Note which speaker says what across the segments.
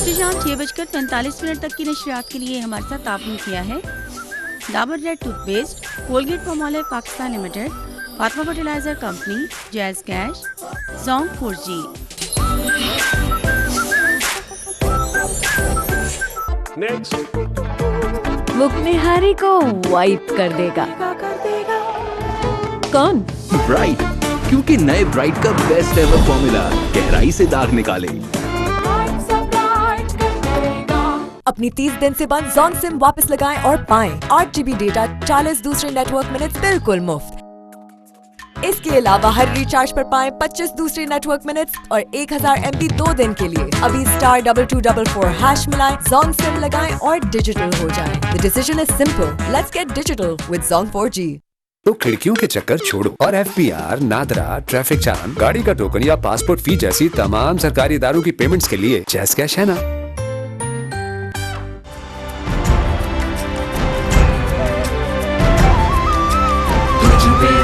Speaker 1: से शाम 6:45 तक की नशरियात के लिए हमारे साथ ताउन किया है Dabur red toothpaste, Colgate Palmolive Pakistan limited, Fatima fertilizer company, Jazz cash, Zong 4G।
Speaker 2: मुख में हारी को वाइप कर देगा। कौन?
Speaker 3: ब्राइट, क्योंकि नए ब्राइट का बेस्ट एवर फॉर्मूला गहराई से दाग निकाले।
Speaker 4: अपनी 30 दिन से बंद जॉन सिम वापस लगाएं और पाएं 8 GB डेटा, 40 दूसरे नेटवर्क मिनट्स बिल्कुल मुफ्त। इसके अलावा हर रिचार्ज पर पाएं 25 दूसरे नेटवर्क मिनट्स और 1000 MB 2 दिन के लिए। अभी *2244# मिलाएं, जॉन सिम लगाएं और डिजिटल हो जाएं। The decision is simple. Let's get digital with Zong 4G।
Speaker 5: तो खिड़कियों के चक्कर छोड़ो और FPR, नादरा, ट्रैफिक चालान, गाड़ी का टोकन या पासपोर्ट फी जैसी तमाम सरकारी इदारों की पेमेंट्स के लिए जैज कैश है ना।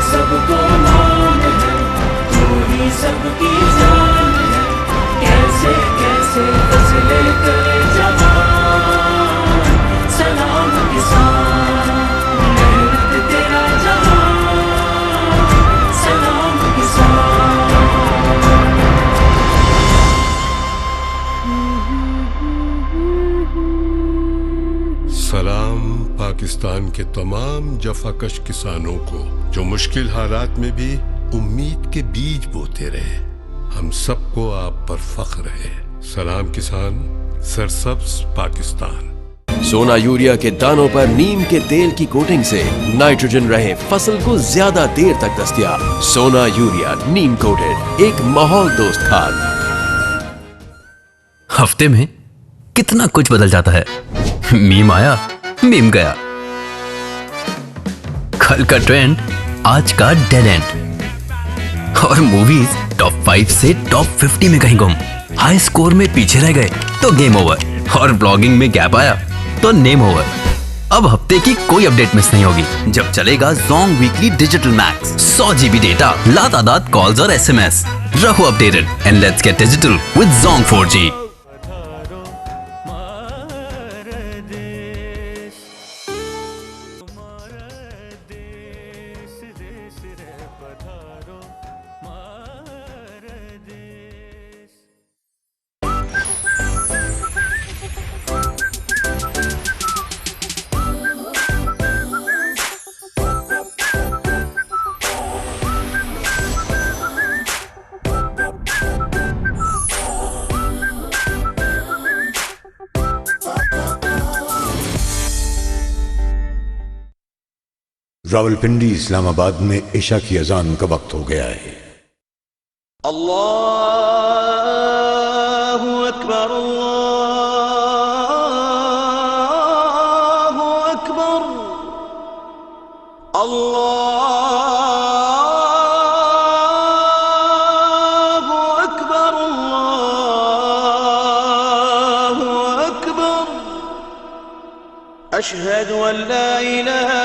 Speaker 6: सबको मान है, तू ही सबकी जान है, कैसे कैसे फसले करे जवान, सलाम किसान, मेहनत तेरा जवान, सलाम किसान।
Speaker 7: सलाम पाकिस्तान के तमाम जफाकश किसानों को जो मुश्किल हालात में भी उम्मीद के बीज बोते रहे। हम सबको आप पर फख्र है। सलाम किसान, सरसब्ज पाकिस्तान।
Speaker 3: सोना यूरिया के दानों पर नीम के तेल की कोटिंग से नाइट्रोजन रहे फसल को ज्यादा देर तक दस्तयाब। सोना यूरिया नीम कोटेड, एक माहौल दोस्त खाद।
Speaker 8: हफ्ते में कितना कुछ बदल जाता है। मीम आया, मीम गया। कल का ट्रेंड, आज का डेड एंड। और मूवीज टॉप 5 से टॉप 50 में कहीं गुम। हाई स्कोर में पीछे रह गए तो गेम ओवर। और ब्लॉगिंग में गैप आया तो नेम ओवर। अब हफ्ते की कोई अपडेट मिस नहीं होगी जब चलेगा Zong weekly digital max. 100 GB data, लातादाद कॉल्स और SMS। रहो updated and let's get digital with Zong 4G।
Speaker 9: Rawalpindi Islamabad में इशा की अजान का वक्त हो गया है।
Speaker 6: अल्लाहु अकबर, अल्लाहु अकबर, अल्लाहु अकबर, अल्लाहु अकबर। अशहदु अन ला इलाहा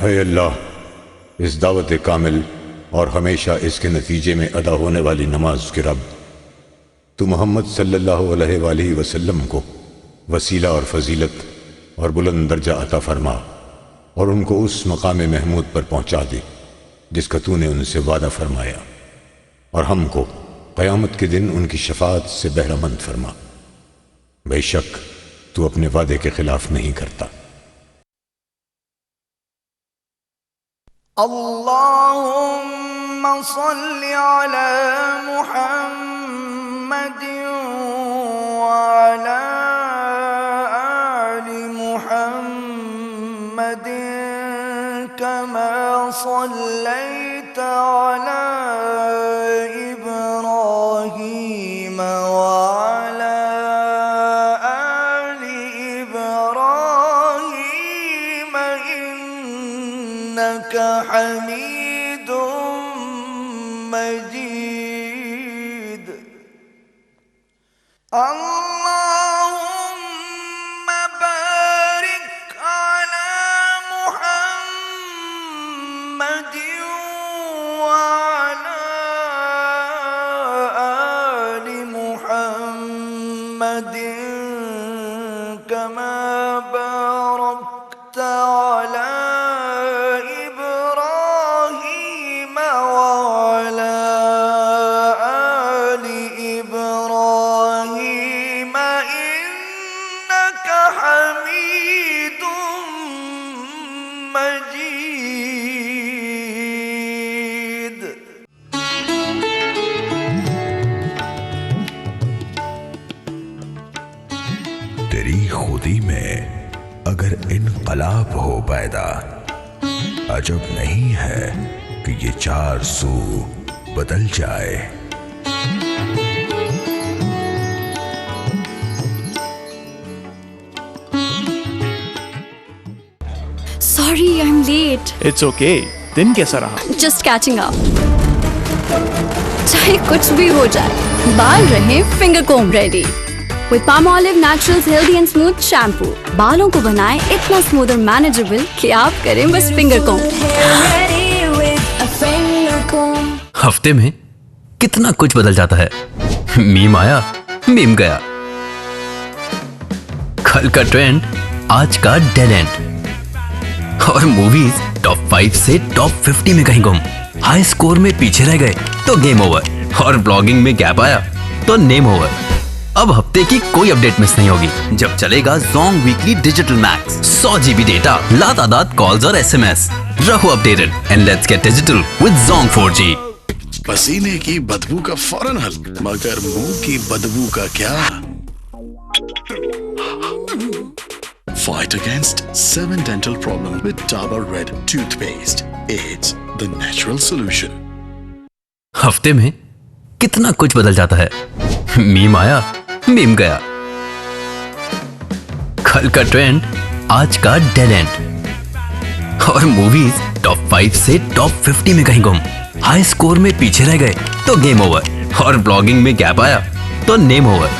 Speaker 9: है अल्लाह, इस दावत कामिल और हमेशा इसके नतीजे में अदा होने वाली नमाज के रब, तू मोहम्मद सल्लल्लाहु अलैहि वसल्लम को वसीला और फजीलत और बुलंद दर्जा अता फरमा और उनको उस मकाम महमूद पर पहुंचा दे जिसका तूने उनसे वादा फरमाया, और हमको क़यामत के दिन उनकी शफाअत से बहरामंद फरमा। बेशक तू अपने वादे के खिलाफ नहीं करता।
Speaker 10: अल्लाहुम्मा सल्लि अला मुहम्मद व अला आलि मुहम्मद कमा सल्लैता अला इब्राहीम व अला आलि इब्राहीम इन्नका हमीदुम मजीद। अल्लाहुम्मा बारिक अला मुहम्मद व अला आलि मुहम्मद कमा बारकता अला
Speaker 11: तेरी खुदी में अगर इनकलाब हो पैदा, अजब नहीं है कि ये चार सू बदल जाए।
Speaker 2: Sorry, I'm late.
Speaker 12: It's okay. दिन कैसा रहा?
Speaker 2: Just catching up. चाहे कुछ भी हो जाए, बाल रहे finger comb ready. With Palmolive Naturals Healthy and Smooth Shampoo, बालों को बनाए इतना स्मूथ और मैनेजेबल कि आप करें बस फिंगर कोम।
Speaker 8: हफ्ते में कितना कुछ बदल जाता है। मीम आया, मीम गया। कल का ट्रेंड, आज का डेड एंड। और मूवीज टॉप 5 से टॉप 50 में कहीं गुम। हाई स्कोर में पीछे रह गए तो गेम ओवर, और ब्लॉगिंग में गैप आया तो नेम ओवर। अब हफ्ते की कोई अपडेट मिस नहीं होगी जब चलेगा Zong weekly digital max. 100 GB data, लातादाद कॉल्स और SMS। रहो updated and let's get digital with Zong 4G।
Speaker 13: पसीने की बदबू का फौरन हल, मगर मुंह की बदबू का क्या? Fight against 7 dental problem with Dabur Red toothpaste. It's the natural solution.
Speaker 8: हफ्ते में कितना कुछ बदल जाता है। मीम आया, मीम गया। कल का ट्रेंड, आज का डेड एंड। और मूवीज टॉप 5 से टॉप 50 में कहीं गुम। हाई स्कोर में पीछे रह गए तो गेम ओवर, और ब्लॉगिंग में गैप आया तो नेम ओवर।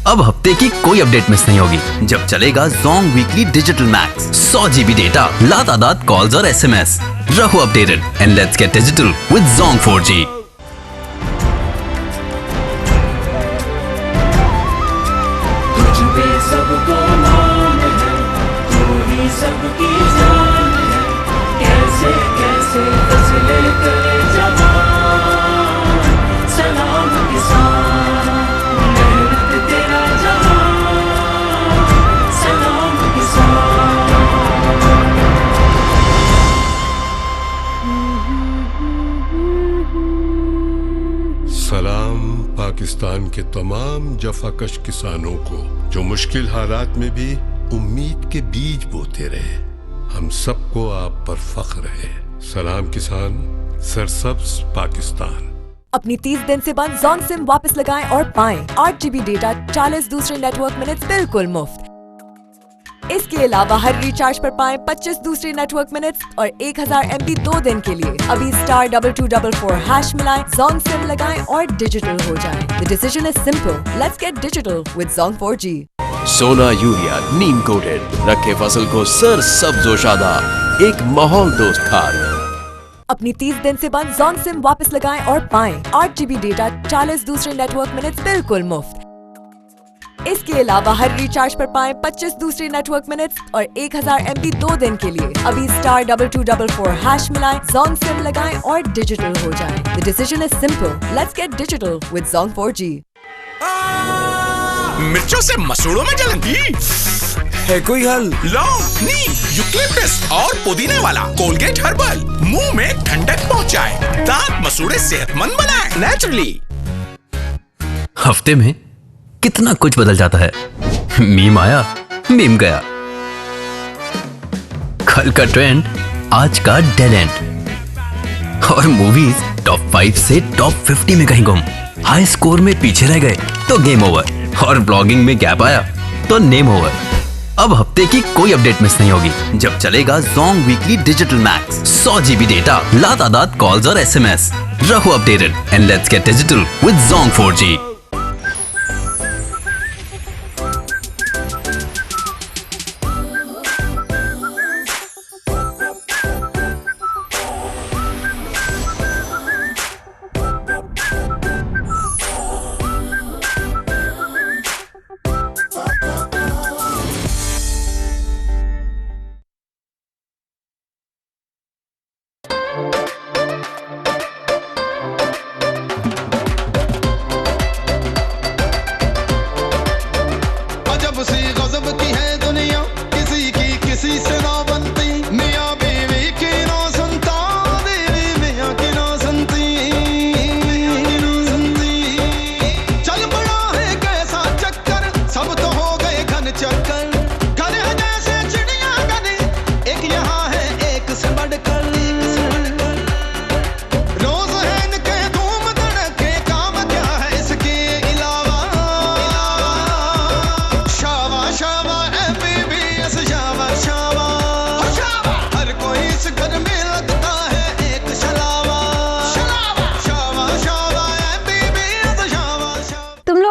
Speaker 8: अब हफ्ते की कोई अपडेट मिस नहीं होगी जब चलेगा Zong weekly digital max. 100 GB data, लातादाद कॉल्स और SMS। रहो updated and let's get digital with Zong 4G।
Speaker 14: सबको नाम है, तू ही सबकी जान है। कैसे कैसे फसले करे जवान, सलाम किसान, मेहनत तेरा जवान, सलाम किसान।
Speaker 7: सलाम पाकिस्तान के तमाम जफाकश किसानों को जो मुश्किल हालात में भी उम्मीद के बीज बोते रहे। हम सबको आप पर फख्र है। सलाम किसान, सरसब्ज पाकिस्तान।
Speaker 4: अपनी 30 दिन से बंद जॉन सिम वापस लगाएं और पाएं 8 GB डेटा, 40 दूसरे नेटवर्क मिनट्स बिल्कुल मुफ्त। इसके अलावा हर रिचार्ज पर पाएं 25 दूसरे नेटवर्क मिनट्स और 1000 MB 2 दिन के लिए। अभी *2244# मिलाएं, जॉन सिम लगाएं और डिजिटल हो जाएं। The decision is simple. Let's get digital with Zone 4G.
Speaker 3: सोना यूरिया नीम कोटेड रखे फसल को सर सब्जोशादा, एक माहौल दोस्त खाद।
Speaker 4: अपनी 30 दिन से बंद जॉन सिम वापस लगाएं और पाएं 8 GB डेटा, 40 दूसरे नेटवर्क मिनट्स बिल्कुल मुफ्त। इसके अलावा हर रिचार्ज पर पाएं 25 दूसरे नेटवर्क मिनट्स और 1000 MB 2 दिन के लिए। अभी *2244# मिलाएं, जॉन सिम लगाएं और डिजिटल हो जाएं। The decision is simple. Let's get digital with Zone 4G.
Speaker 15: मिर्चों से मसूड़ों में जलन है कोई हल? लो नीम, यूकलिप्टस और पुदीने वाला कोलगेट हर्बल मुंह में ठंडक पहुंचाए, दांत मसूड़े सेहतमंद बनाए नेचुरली।
Speaker 8: हफ्ते में कितना कुछ बदल जाता है। मीम आया, मीम गया। कल का ट्रेंड, आज का डेड एंड। और मूवीज टॉप 5 से टॉप 50 में कहीं गुम। हाई स्कोर में पीछे रह गए तो गेम ओवर। और ब्लॉगिंग में गैप आया तो नेम ओवर। अब हफ्ते की कोई अपडेट मिस नहीं होगी जब चलेगा Zong weekly digital max. 100 GB data, लातादाद कॉल्स और SMS। रहो updated and let's get digital with Zong 4G।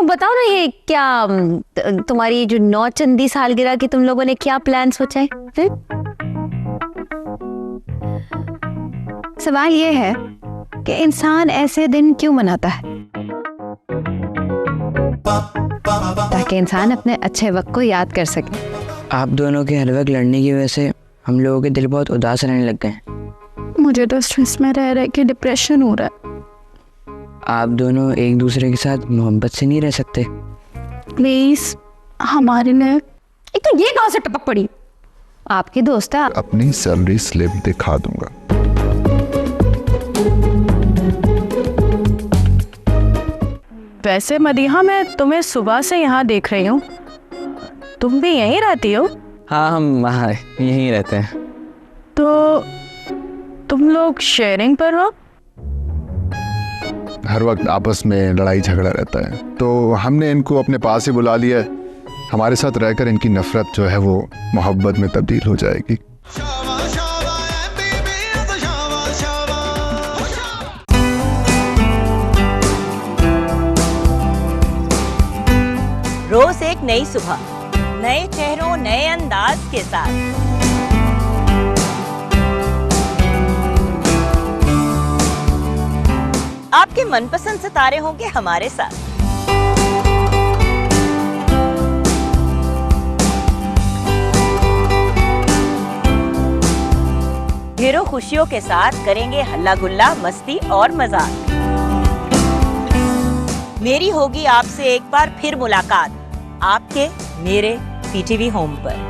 Speaker 16: बताओ ना, ये क्या तुम्हारी जो 9 चंदी सालगिरह की तुम लोगों ने क्या प्लान सोचा है? सवाल ये है कि इंसान ऐसे दिन क्यों मनाता है? ताकि इंसान अपने अच्छे वक्त को याद कर सके।
Speaker 17: आप दोनों के हर वक्त लड़ने की वजह से हम लोगों के दिल बहुत उदास रहने लग गए।
Speaker 18: मुझे तो स्ट्रेस में रह रहे कि डिप्रेशन हो रहा है।
Speaker 17: आप दोनों एक दूसरे के साथ मोहब्बत से नहीं रह सकते?
Speaker 18: प्लीज हमारे लिए।
Speaker 16: एक तो ये कहाँ से टपक पड़ी? आपकी दोस्त है।
Speaker 19: अपनी सैलरी स्लिप दिखा दूंगा।
Speaker 20: वैसे मदीहा, मैं तुम्हें सुबह से यहाँ देख रही हूँ, तुम भी यहीं रहती हो?
Speaker 17: हाँ, हम वहाँ यहीं रहते हैं।
Speaker 20: तो तुम लोग शेयरिंग पर हो?
Speaker 19: हर वक्त आपस में लड़ाई झगड़ा रहता है, तो हमने इनको अपने पास ही बुला लिया। हमारे साथ रहकर इनकी नफरत जो है वो मोहब्बत में तब्दील हो जाएगी।
Speaker 21: रोज एक नई सुबह, नए चेहरों, नए अंदाज के साथ। आपके मनपसंद सितारे होंगे हमारे साथ। ढेरों खुशियों के साथ करेंगे हल्ला गुल्ला, मस्ती और मजाक। मेरी होगी आपसे एक बार फिर मुलाकात, आपके मेरे PTV होम पर।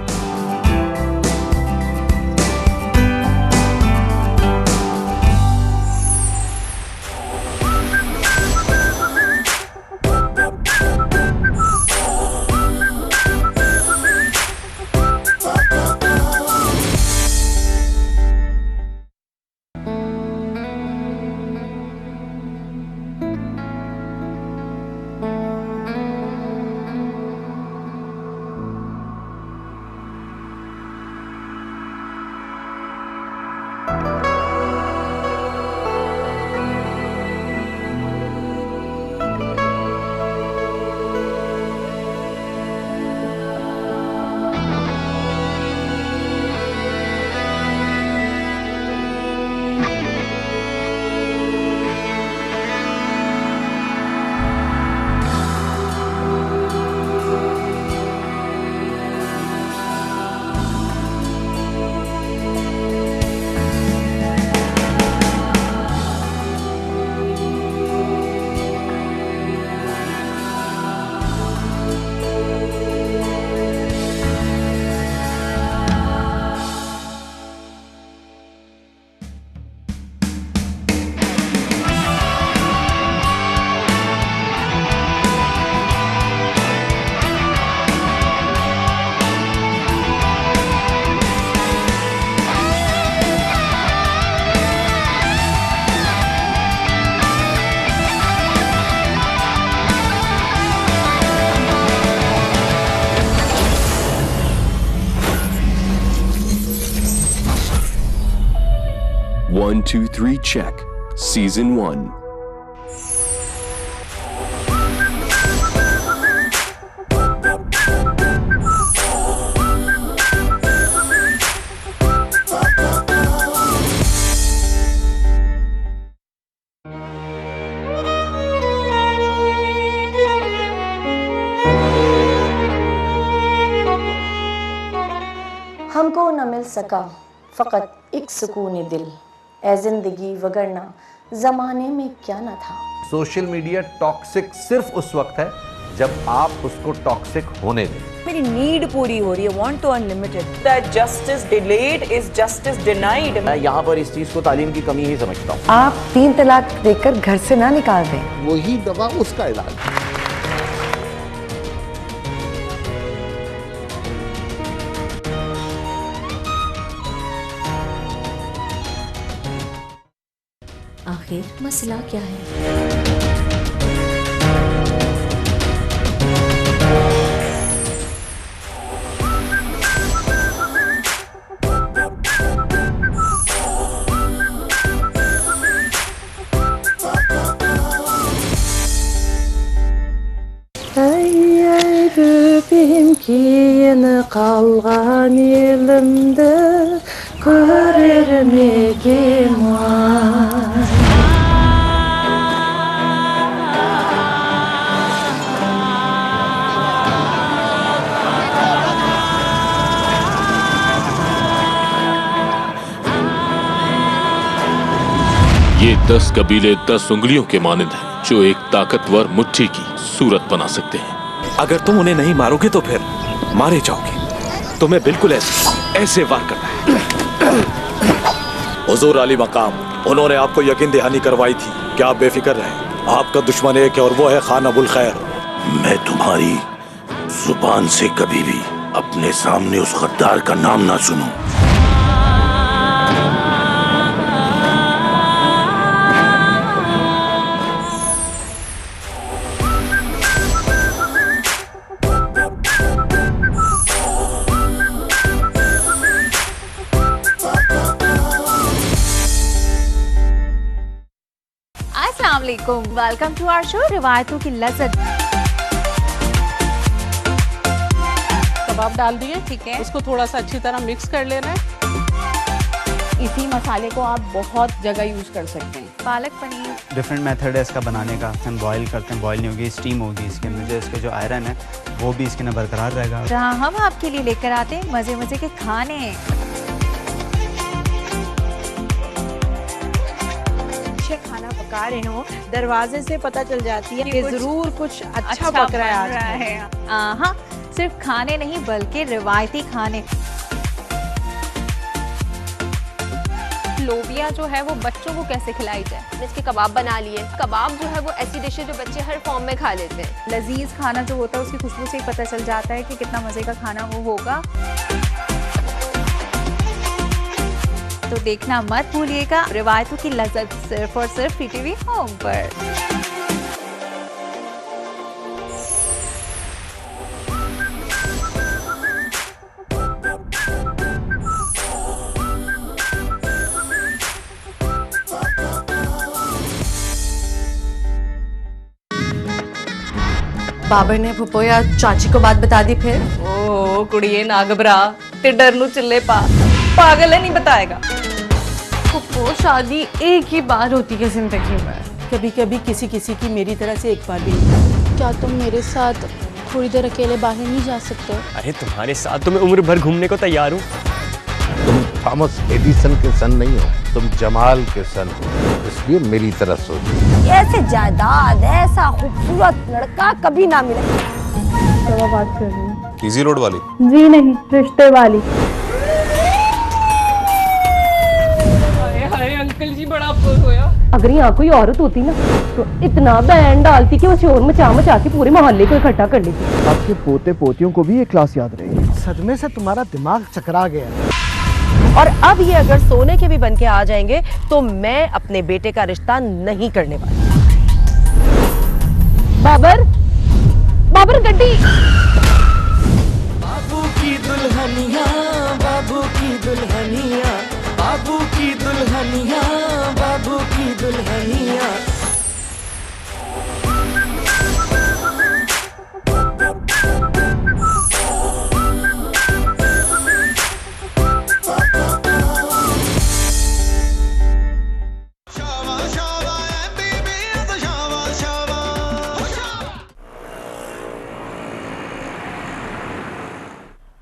Speaker 3: 1, 2, 3 check. Season 1.
Speaker 1: हमको न मिल सका फ़कत एक सुकून दिल, ए ज़िंदगी वगरना ज़माने में क्या न था।
Speaker 22: सोशल मीडिया टॉक्सिक सिर्फ उस वक्त है जब आप उसको टॉक्सिक होने दें।
Speaker 21: मेरी नीड पूरी हो रही है, want to unlimited. That justice delayed is justice denied.
Speaker 22: मैं यहाँ पर इस चीज को तालीम की कमी ही समझता हूँ।
Speaker 4: आप 3 तलाक देकर घर से ना निकाल दें।
Speaker 22: वही दवा उसका इलाज।
Speaker 1: आखिर मसला क्या है?
Speaker 14: Kiyini qalğan elimde görermegim var.
Speaker 23: ये 10 कबीले 10 उंगलियों के मानिंद हैं जो एक ताकतवर मुट्ठी की सूरत बना सकते हैं।
Speaker 15: अगर तुम उन्हें नहीं मारोगे तो फिर मारे जाओगे। तुम्हें बिल्कुल ऐसे वार करना है। हुजूर अली मकाम, उन्होंने आपको यकीन दहानी करवाई थी कि आप बेफिक्र रहें। आपका दुश्मन एक है और वो है खान अबुल खैर।
Speaker 24: मैं तुम्हारी जुबान से कभी भी अपने सामने उस गद्दार का नाम ना सुनूं।
Speaker 25: वेलकम टू आवर शो रिवायतों की लज़्ज़त।
Speaker 26: कबाब डाल दिए, ठीक है। उसको थोड़ा सा अच्छी तरह मिक्स कर लेना है। इसी मसाले को आप बहुत जगह यूज कर सकते हैं।
Speaker 25: पालक पनीर
Speaker 27: डिफरेंट मेथड है इसका बनाने का। हम बॉईल करते हैं, बॉईल नहीं होगी, स्टीम होगी। इसके अंदर जो इसके जो आयरन है वो भी इसके अंदर बरकरार रहेगा।
Speaker 25: जहाँ हम आपके लिए लेकर आते हैं मजे मजे के खाने।
Speaker 21: खाना पका रहे हो, दरवाजे से पता चल जाती है कि जरूर कुछ अच्छा पक रहा है।
Speaker 25: हाँ, सिर्फ खाने नहीं बल्कि रिवायती खाने।
Speaker 28: लोबिया जो है वो बच्चों को कैसे खिलाई जाए, इसके कबाब बना लिए। कबाब जो है वो ऐसी डिश है जो बच्चे हर फॉर्म में खा लेते हैं।
Speaker 25: लजीज खाना जो होता है उसकी खुशबू से ही पता चल जाता है कि कितना मजे का खाना वो होगा। तो देखना मत भूलिएगा रिवायतों की लज़्ज़त, सिर्फ और सिर्फ पीटीवी होम पर।
Speaker 4: बाबर ने फुपोया चाची को बात बता दी फिर?
Speaker 26: ओ कुड़िए ना घबरा, ते डर नू चिल्ले पा, पागल है नहीं बताएगा।
Speaker 18: वो शादी एक ही बार होती है जिंदगी में।
Speaker 26: कभी कभी किसी किसी की मेरी तरह से एक बार भी नहीं।
Speaker 18: क्या तुम मेरे साथ थोड़ी देर अकेले बाहर नहीं जा सकते?
Speaker 29: अरे तुम्हारे साथ तो मैं उम्र भर घूमने को तैयार हूँ।
Speaker 9: तुम थॉमस एडिसन के सन नहीं हो, तुम जमाल के सन हो, इसलिए मेरी तरह सोचो।
Speaker 1: ऐसे जायदाद, ऐसा खूबसूरत लड़का कभी ना मिले।
Speaker 18: क्या बात कर रही हूँ?
Speaker 30: इजी रोड वाली?
Speaker 18: जी नहीं, रिश्ते वाली।
Speaker 26: अंकल जी बड़ा अफसोस होया।
Speaker 18: अगर यहाँ कोई औरत होती ना तो इतना बैंड डालती कि वो शोर मचा मचा के पूरे मोहल्ले को इकट्ठा कर लेती।
Speaker 31: आपके पोते पोतियों को भी ये क्लास याद रहेगी। सदमे से तुम्हारा दिमाग चकरा गया।
Speaker 21: और अब ये अगर सोने के भी बन के आ जाएंगे तो मैं अपने बेटे का रिश्ता नहीं करने वाली।
Speaker 18: बाबर, बाबर गड्डी।
Speaker 14: बाबू की दुल्हनिया, बाबू की दुल्हनिया, बाबू की दुल्हनिया। दुल्हनिया